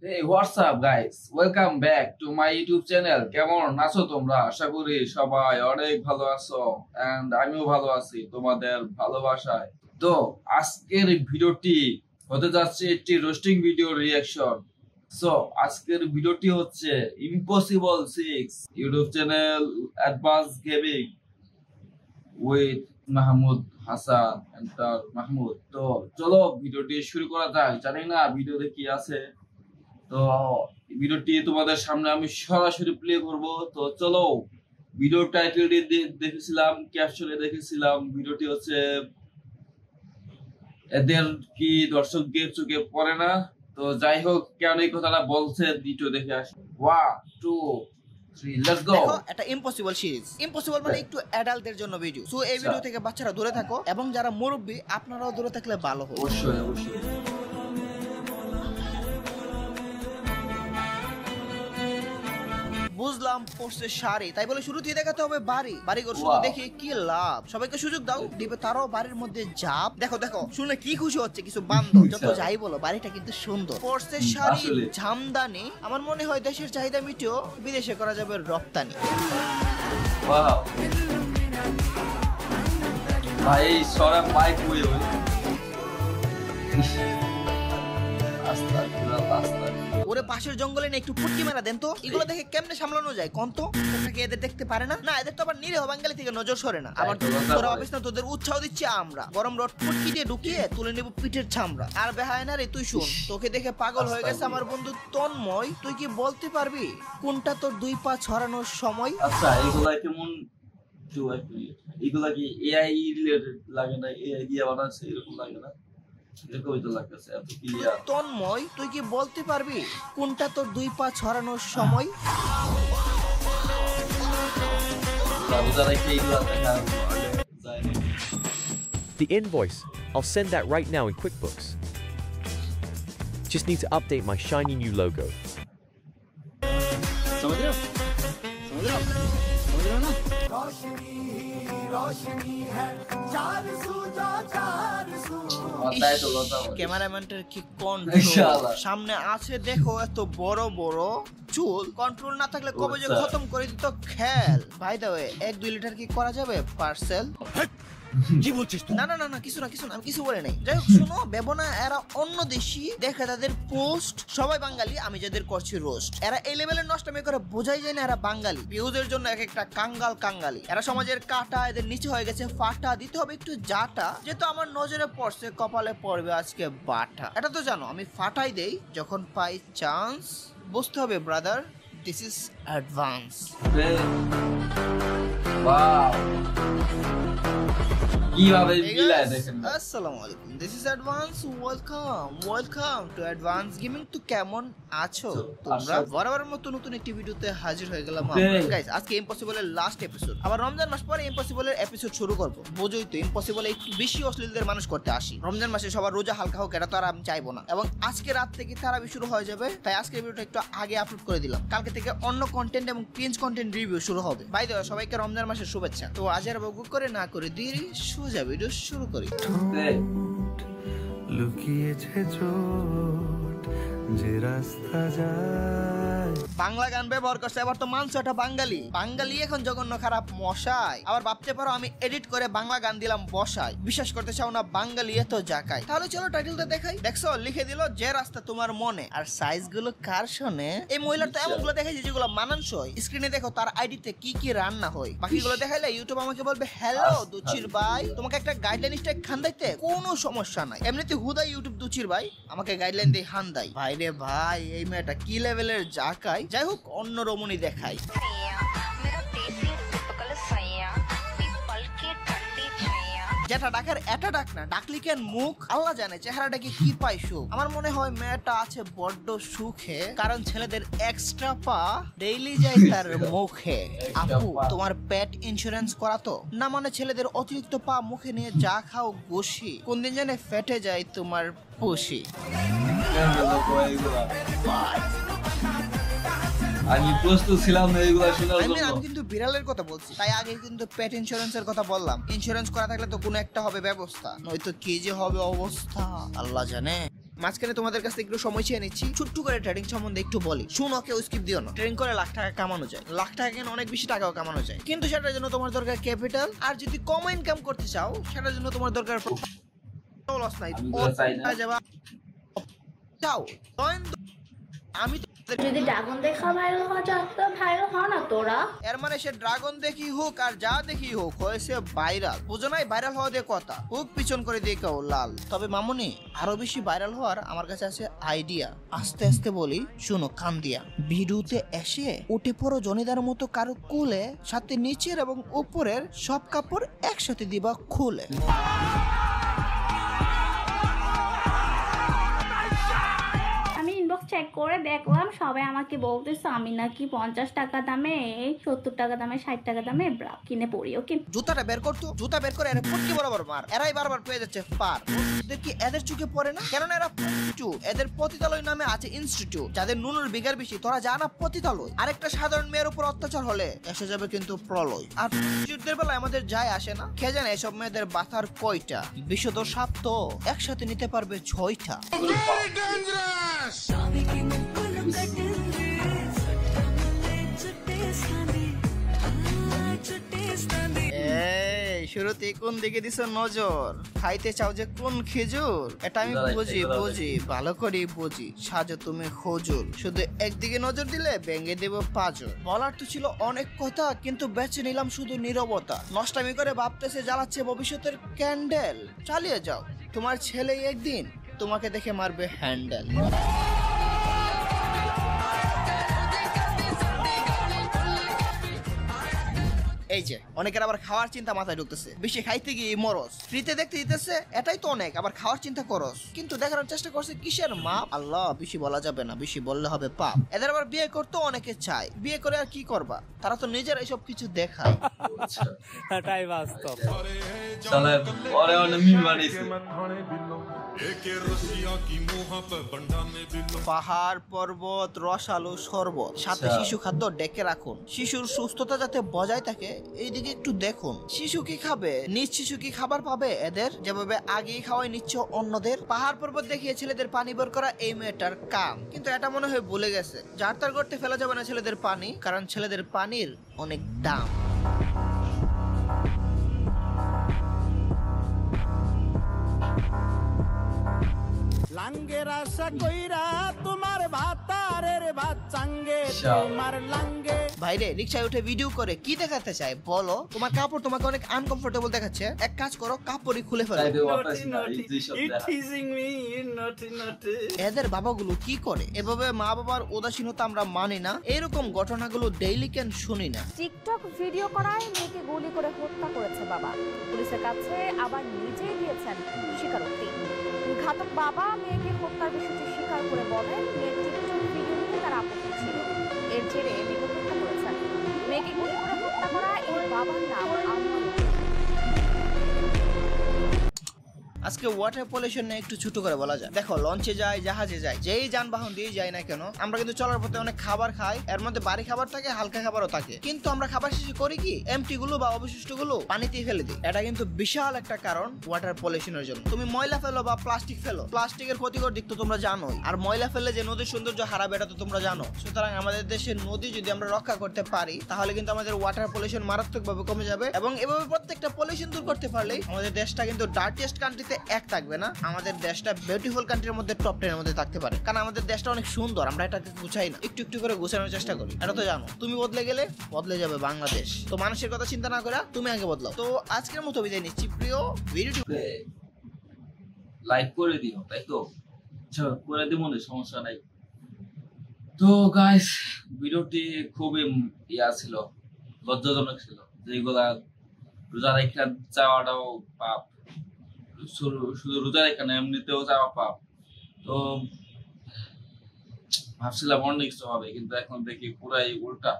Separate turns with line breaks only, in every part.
Hey, what's up guys? Welcome back to my YouTube channel. কেমন আছো তোমরা? আশা করি সবাই অনেক ভালো আছো and আমিও ভালো আছি তোমাদের ভালোবাসায়। তো আজকের ভিডিওটি হতে যাচ্ছে একটি রোস্টিং ভিডিও রিঅ্যাকশন। সো আজকের ভিডিওটি হচ্ছে impossible 6 YouTube channel advance gaming with Mahmud Hasan enter Mahmud. তো চলো ভিডিওটি শুরু করা যাক। জানি না ভিডিওতে কি আছে, তো ভিডিওটি তোমাদের সামনে আমি সরাসরি প্লে করব। তো চলো, ভিডিও টাইটেলটি দেখেছিলাম, ক্যাপশনে দেখেছিলাম, ভিডিওটি হচ্ছে এদের কি দর্শকদের চোখে পড়ে না। তো যাই হোক, কেন এই কথাটা বলছে ভিডিও দেখে আসি। 1 2 3 লেটস গো।
এটা ইম্পসিবল সিরিজ। ইম্পসিবল মানে একটু অ্যাডাল্টদের জন্য ভিডিও। সো এই ভিডিও থেকে বাচ্চারা দূরে থাকো এবং যারা মুরব্বি আপনারাও দূরে থাকলে ভালো হবে।
অবশ্যই অবশ্যই।
বুঝলাম পড়ছে শাড়ি, তাই বলে শুরুতেই দেখাতে হবে বাড়ি। বাড়িঘর শুধু দেখে কি লাভ? সবাইকে সুযোগ দাও, দিবে তারাও বাড়ির মধ্যে যাব। দেখো দেখো, শুনে কি খুশি হচ্ছে কিছু বান্ধব। যত যাই বলো, বাড়িটা কিন্তু সুন্দর। পড়ছে শাড়ি, জামদানি। আমার মনে হয় দেশের চাহিদা মিটেও বিদেশে করা যাবে রপ্তানি।
ওয়াও ভাই, সরা মাইক হয়ে
ওরে পাশের জঙ্গলে না একটু পুটকি মেরা দেন তো। এগুলো দেখে কেমনে সামলানো যায় কোন তো? তোমরা এদের দেখতে পারে না? না, এদের তো আবার নিরীহ বাঙালি থেকে নজর সরে না। আবার তোরা অফিস না, তোদের উৎসাহ দিচ্ছি আমরা। গরম রড পুটকি দিয়ে ঢুকিয়ে তুলে নেব পিঠের ছামড়া। আর বেহায় না রে, তুই শুন, তোকে দেখে পাগল হয়ে গেছে আমার বন্ধু তন্ময়। তুই কি বলতে পারবি কোনটা তোর দুই পা ছড়ানোর সময়?
আচ্ছা, এগুলা কেমন? এগুলা কি এআই রিলেটেড লাগে না? এআই দিয়ে বানাচ্ছে এরকম লাগে না?
তন্ময়, তুই কি বলতে পারবি কোনটা তোর দুই পা ছড়ানোর সময়?
The invoice. I'll send that right now in QuickBooks. Just need to update my shiny new logo.
ক্যামেরাম্যানটার কি কন্ট্রোল! সামনে আছে দেখো এত বড় বড় চুল। কন্ট্রোল না থাকলে কবে যে খতম করে দিত খেল। ভাই দা, 1-2 লিটার কি করা যাবে পার্সেল?
কি বলছিস তুই?
না না না না, কিছু না কিছু না, আমি কিছু বলে নাই। যাই হোক, শোনো, বেবনা এরা অন্য দেশি দেখে তাদের পোস্ট। সবাই বাঙালি, আমি যাদের করছি রোস্ট। এরা এই লেভেলের নষ্টামি করে বোঝাই যায় না এরা বাঙালি। ভিউজের জন্য এক একটা কাঙ্গালি। এরা সমাজের কাটা, এদের নিচে হয়ে গেছে ফাটা। দিতে হবে একটু জাটা, যেহেতু আমার নজরে পড়ছে, কপালে পড়বে আজকে বাটা। এটা তো জানো, আমি ফাটাই দেই যখন পাই চান্স। বুঝতে হবে brother, this is advance.
Wow, কিভাবে মিলায় দেখেন।
আসসালামু আলাইকুম, this is advance. Welcome to advance gaming. তো কেমন আছো তোমরা? বরাবরের মতো নতুন একটি ভিডিওতে হাজির হয়ে গেলাম গাইস। আজকে ইম্পসিবল এর লাস্ট এপিসোড। আবার রমজান মাস পরে ইম্পসিবল এর এপিসোড শুরু করব। বুঝোই তো, ইম্পসিবল একটু বেশি অশ্লীলদের মানুষ করতে আসি। রমজান মাসে সবার রোজা হালকা হোক, এটা তো আর আমি চাইবো না। এবং আজকে রাত থেকে তারাবি শুরু হয়ে যাবে, তাই আজকের ভিডিওটা একটু আগে আপলোড করে দিলাম। কালকে থেকে অন্য কন্টেন্ট এবং ক্রিঞ্জ কন্টেন্ট রিভিউ শুরু হবে। বাই দ্য ওয়ে, সবাইকে রমজান মাসের শুভেচ্ছা। তো আজ আর বকবক করে না করে দেরি, সোজা ভিডিও শুরু করি।
লুকিয়েছে চোট যে রাস্তা যায়।
বাংলা গান ব্যবহার করছে, এবার তো মানছো এটা বাঙালি। বাঙালি এখন জঘন্য খারাপ মশাই। আবার ভাবতে পারো আমি এডিট করে বাংলা গান দিলাম বসাই। বিশ্বাস করতে চাও না বাঙালি এত জাকাই? তাহলে চলো টাইটেলটা দেখাই। দেখছো, লিখে দিল যে রাস্তা তোমার মনে। আর সাইজ গুলো কার শোনে? এই মহিলার তো এমন গুলো দেখাইছে যেগুলো মানানসই। স্ক্রিনে দেখো তার আইডিতে কি কি রান্না হয়। বাকিগুলো দেখাইলে ইউটিউব আমাকে বলবে হ্যালো দুচির ভাই, তোমাকে একটা গাইডলাইন স্ট্রাইক খান দিতে কোনো সমস্যা নাই। এমনিতে হুদাই ইউটিউব দুচির ভাই আমাকে গাইডলাইন দিয়ে হান দেয়। ভাই রে ভাই, এই মেয়েটা কি লেভেলের জাকাই। যাই হোক, অন্য রমণী দেখাই। যেটা ডাকার এটা ডাক না, ডাকলি কেন মুখ? আল্লাহ জানে চেহারাটাকে কি পাই সুখ। আমার মনে হয় মেয়েটা আছে বড্ড সুখে, কারণ ছেলেদের এক্সট্রা পা ডেইলি যায় তার মুখে। আপু, তোমার পেট ইন্স্যুরেন্স করা তো? না, মানে ছেলেদের অতিরিক্ত পা মুখে নিয়ে যা খাও বসি, কোন দিন জানে ফেটে যায় তোমার পুষি।
আমি প্রস্তুত ছিলাম না এগুলা শোনার জন্য।
আমি কিন্তু বিড়ালের কথা বলছি, তাই আগে কিন্তু পেট ইন্স্যুরেন্সের কথা বললাম। ইন্স্যুরেন্স করা থাকলে তো কোনো একটা হবে ব্যবস্থা, নয়তো কি যে হবে অবস্থা আল্লাহ জানে। মাঝখানে তোমাদের কাছে একটু সময় চেয়ে নিচ্ছি, ছোট্ট করে ট্রেডিং সম্বন্ধে একটু বলি। শুনো, কেউ স্কিপ দিও না। ট্রেডিং করে লাখ টাকা কামানো যায়, লাখ টাকা কেন অনেক বেশি টাকাও কামানো যায়, কিন্তু সেটার জন্য তোমার দরকার ক্যাপিটাল। আর যদি কম ইনকাম করতে চাও সেটার জন্য তোমার দরকার লস নাই। চাও আমি
যদি ড্রাগন দেখা ভাইরাল হওয়া যায় তো ভাইরাল হয় না তোরা?
এর মানে সে ড্রাগন দেখি হোক আর যা দেখি হোক হয়েছে ভাইরাল। বুঝো নাই ভাইরাল হওয়া দিয়ে কথা, হোক পিছন করে দিয়ে কেউ লাল। তবে মামুনি, আরো বেশি ভাইরাল হওয়ার আমার কাছে আছে আইডিয়া। আস্তে আস্তে বলি, শুনো কান দিয়া। ভিডিওতে এসে উঠে পড়ো জনিদার মতো কারো কোলে, সাথে নিচের এবং উপরের সব কাপড় একসাথে দিবা খুলে।
চেক করে দেখলাম সবাই আমাকে বলতেছে আমি নাকি 50 টাকা দামে, 70 টাকা দামে, 60 টাকা দামে ব্রা কিনে পড়ি। ওকে,
জুতাটা বের করতো, জুতা বের করে এরা পটকি বরাবর মার। এরাই বারবার পেয়ে যাচ্ছে পার। কি এদের চোখে পড়ে না? কারণ এরা এদের পতিতালয় নামে আছে ইনস্টিটিউট। যাদের নুনুর বিঘার বেশি তোরা জানা পতিতালয়। আরেকটা সাধারণ মেয়ের উপর অত্যাচার হলে এসে যাবে কিন্তু প্রলয়। আর যুদ্ধের বেলায় আমাদের যায় আসে না। কে জানে এসব মেয়েদের বাথার কয়টা? বিশুদ্ধ সাপ তো একসাথে নিতে পারবে 6টা। শুরুতে কোন দিকে দিছ নজর? খাইতে চাও যে কোন খেজুর? এটা আমি বুঝি ভালো করে বুঝি। সাজো তুমি হজুর, শুধু একদিকে নজর দিলে ভেঙে দেব পাজর। বলার তো ছিল অনেক কথা, কিন্তু বেছে নিলাম শুধু নীরবতা। নষ্টামি করে ভাবতেছে জ্বালাচ্ছে ভবিষ্যতের ক্যান্ডেল। চালিয়ে যাও, তোমার ছেলে একদিন তোমাকে দেখে মারবে হ্যান্ডেল। এই যে অনেকের আবার খাওয়ার চিন্তা মাথায় ঢুকতেছে, বেশি খাইতে গিয়ে মরস, ফ্রিতে দেখতে দিতেছে এটাই তো অনেক, আবার খাওয়ার চিন্তা করস। কিন্তু দেখার চেষ্টা করছে কিসের মাপ? আল্লাহ, বেশি বলা যাবে না, বেশি বললে হবে পাপ। এদের আবার বিয়ে করতে অনেকে চায়, বিয়ে করে আর কি করবা? তারা তো নিজের এইসব কিছু দেখায়।
এটাই বাস্তব।
চলেন পরে অনেক মিম বানিয়েছে।
পাহাড় পর্বত রসালো শরবত, সাথে শিশু খাদ্য ডেকে রাখুন। শিশুর সুস্থতা যাতে বজায় থাকে এইদিকে একটু দেখুন। শিশু কি খাবে? নিজ শিশু কি খাবার পাবে? এদের যেভাবে আগেই খাওয়াই নিচ্ছে অন্যদের। পাহাড় পর্বত দেখিয়ে ছেলেদের পানি বের করা এই মেয়েটার কাম, কিন্তু এটা মনে হয় ভুলে গেছে যার তার করতে ফেলা যাবে না ছেলেদের পানি, কারণ ছেলেদের পানির অনেক দাম।
লাঙ্গের আশা কইরা তোমার ভাতারের ভাত চাঙ্গে তোমার লাঙ্গে।
ভাইরে রিকশায় উঠে ভিডিও করে কি দেখাতে চায় বলো? তোমার কাপড় তোমাকে অনেক আনকমফোর্টেবল দেখাচ্ছে, এক কাজ করো কাপড়ই খুলে ফেলো। এদের বাবাগুলো কি করে? এভাবে মা বাবার উদাসীনতা আমরা মানি না। এরকম ঘটনাগুলো ডেইলি কেন শুনি না?
টিকটক ভিডিও করায় মেয়েকে গুলি করে হত্যা করেছে বাবা, পুলিশের কাছে আবার নিজেই দিয়েছেন স্বীকারোক্তি। ঘাতক বাবা মেয়েকে হত্যার বিষয়টি স্বীকার করে বলেন মেয়ের টিকটক ভিডিও নিয়ে তার আপত্তি ছিল, এর জেরে মেয়েকে হত্যা করেছেন। মেয়েকে গুলি করে হত্যা করা এই বাবার নাম আনোয়ার।
আজকে ওয়াটার পলিউশন নিয়ে একটু ছোট করে বলা যায়। দেখো, লঞ্চে যায়, জাহাজে যায়, যেই যানবাহন দিয়ে যায় না কেন, আমরা কিন্তু চলার পথে অনেক খাবার খাই। এর মধ্যে ভারী খাবার থাকে, হালকা খাবারও থাকে, কিন্তু আমরা খাবার শেষে করি কি? এমটি গুলো বা অবশিষ্ট গুলো পানিতে ফেলে দিই। এটা কিন্তু বিশাল একটা কারণ ওয়াটার পলিউশনের জন্য। তুমি ময়লা ফেলো বা প্লাস্টিক ফেলো, প্লাস্টিকের ক্ষতিকর দিক তো তোমরা জানোই, আর ময়লা ফেললে যে নদীর সৌন্দর্য হারাবে এটা তো তোমরা জানো। সুতরাং আমাদের দেশের নদী যদি আমরা রক্ষা করতে পারি তাহলে কিন্তু আমাদের ওয়াটার পলিউশন মারাত্মকভাবে কমে যাবে, এবং এভাবে প্রত্যেকটা পলিউশন দূর করতে পারলেই আমাদের দেশটা কিন্তু ডার্টিয়েস্ট কান্ট্রিতে এক থাকবে না, আমাদের দেশটা বিউটিফুল কান্ট্রির মধ্যে টপ 10 এর মধ্যে থাকতে পারে। কারণ আমাদের দেশটা অনেক সুন্দর, আমরা এটাকে গুছাই না, একটু একটু করে গুছানোর চেষ্টা করি। এটা তো জানো, তুমি বদলে গেলে বদলে যাবে বাংলাদেশ। তো মানুষের কথা চিন্তা না করে তুমি আগে বদলাও। তো আজকের মতো বিদায় নিচ্ছি। প্রিয় ভিডিওটি
লাইক করে দিও, তাই তো? করে দিব না, সমস্যা নাই। তো গাইস, ভিডিওটি খুবই ছিল, লজ্জাজনক ছিল। যেগুলা রোজা রেখা চাওয়াটাও পাপ, শুধু রোজা রেখা না এমনিতেও যাওয়া পাপ। তো ভাবছিলাম অন্য কিছু হবে, কিন্তু এখন দেখি পুরাই উল্টা।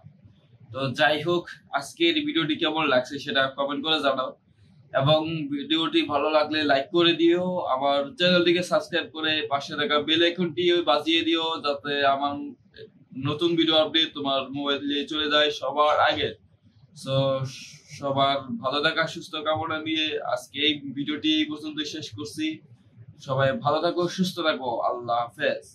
তো যাই হোক, আজকের ভিডিওটি কেমন লাগছে সেটা কমেন্ট করে জানাও, এবং ভিডিওটি ভালো লাগলে লাইক করে দিও, আমার চ্যানেলটিকে সাবস্ক্রাইব করে পাশে থাকা বেল আইকনটি বাজিয়ে দিও, যাতে আমার নতুন ভিডিও আপডেট তোমার মোবাইলে চলে যায় সবার আগে। সো সবার ভালো থাকা সুস্থ কামনা নিয়ে আজকে এই ভিডিওটি এই পর্যন্ত শেষ করছি। সবাই ভালো থাকো, সুস্থ থাকো। আল্লাহ হাফেজ।